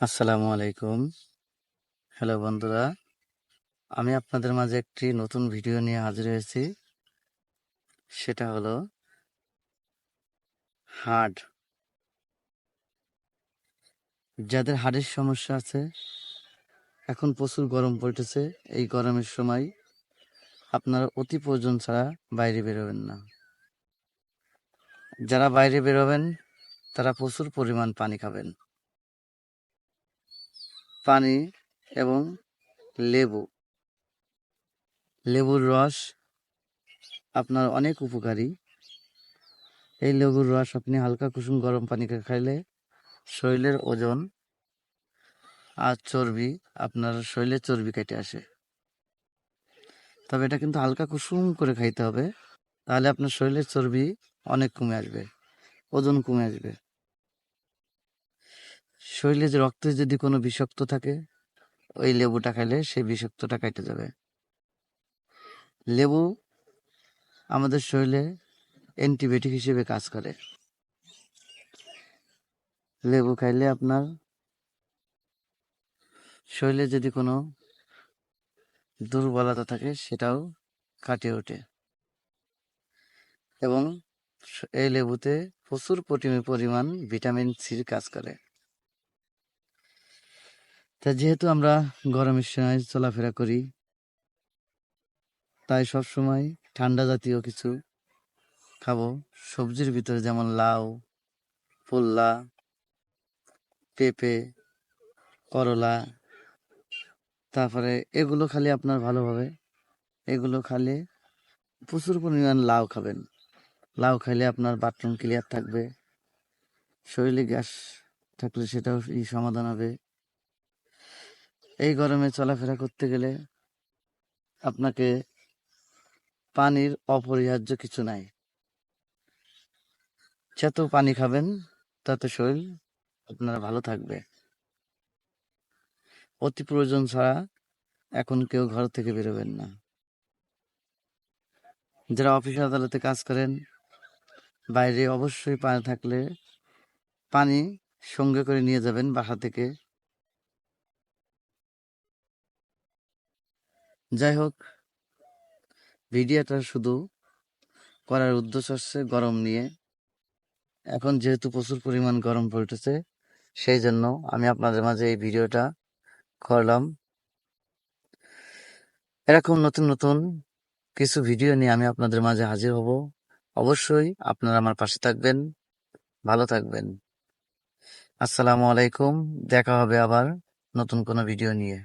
আসসালামু আলাইকুম। হ্যালো বন্ধুরা, আমি আপনাদের মাঝে একটি নতুন ভিডিও নিয়ে হাজির হয়েছি। সেটা হলো হার্ট। যাদের হার্টের সমস্যা আছে, এখন প্রচুর গরম পড়তেছে। এই গরমের সময় আপনারা অতি প্রয়োজন ছাড়া বাইরে বেরোবেন না। যারা বাইরে বেরোবেন তারা প্রচুর পরিমাণ পানি খাবেন। পানি এবং লেবু, লেবুর রস আপনার অনেক উপকারী। এই লেবুর রস আপনি হালকা কুসুম গরম পানিতে খাইলে শরীরের ওজন আর চর্বি, আপনার শরীরের চর্বি কেটে আসে। তবে এটা কিন্তু হালকা কুসুম করে খাইতে হবে, তাহলে আপনার শরীরের চর্বি অনেক কমে আসবে, ওজন কমে আসবে। শরীরে যে রক্তে যদি কোনো বিষাক্ত থাকে, ওই লেবুটা খাইলে সেই বিষাক্তটা কেটে যাবে। লেবু আমাদের শরীরে অ্যান্টিবায়োটিক হিসেবে কাজ করে। লেবু খাইলে আপনার শরীরে যদি কোনো দুর্বলতা থাকে সেটাও কাটিয়ে ওঠে। এবং এই লেবুতে প্রচুর পরিমাণ ভিটামিন সির কাজ করে। তা যেহেতু আমরা গরমের সময় চলাফেরা করি, তাই সব সময় ঠান্ডা জাতীয় কিছু খাবো। সবজির ভিতরে যেমন লাউ, পোল্লা, পেঁপে, করলা, তারপরে এগুলো খালি আপনার ভালো হবে। এগুলো খালে প্রচুর পরিমাণ লাউ খাবেন। লাউ খাইলে আপনার বাথরুম ক্লিয়ার থাকবে। শরীরে গ্যাস থাকলে সেটাও সমাধান হবে। এই গরমে চলাফেরা করতে গেলে আপনাকে পানির অপরিহার্য কিছু নাই। যত পানি খাবেন তত শরীর আপনার ভালো থাকবে। অতি প্রয়োজন ছাড়া এখন কেউ ঘর থেকে বেরোবেন না। যারা অফিস আদালতে কাজ করেন, বাইরে অবশ্যই পানি থাকলে পানি সঙ্গে করে নিয়ে যাবেন বাসা থেকে। যাই হোক, ভিডিওটা শুধু করার উদ্দেশ্য হচ্ছে গরম নিয়ে। এখন যেহেতু প্রচুর পরিমাণ গরম পড়তেছে, সেই জন্য আমি আপনাদের মাঝে এই ভিডিওটা করলাম। এরকম নতুন নতুন কিছু ভিডিও নিয়ে আমি আপনাদের মাঝে হাজির হব। অবশ্যই আপনারা আমার পাশে থাকবেন, ভালো থাকবেন। আসসালামু আলাইকুম। দেখা হবে আবার নতুন কোনো ভিডিও নিয়ে।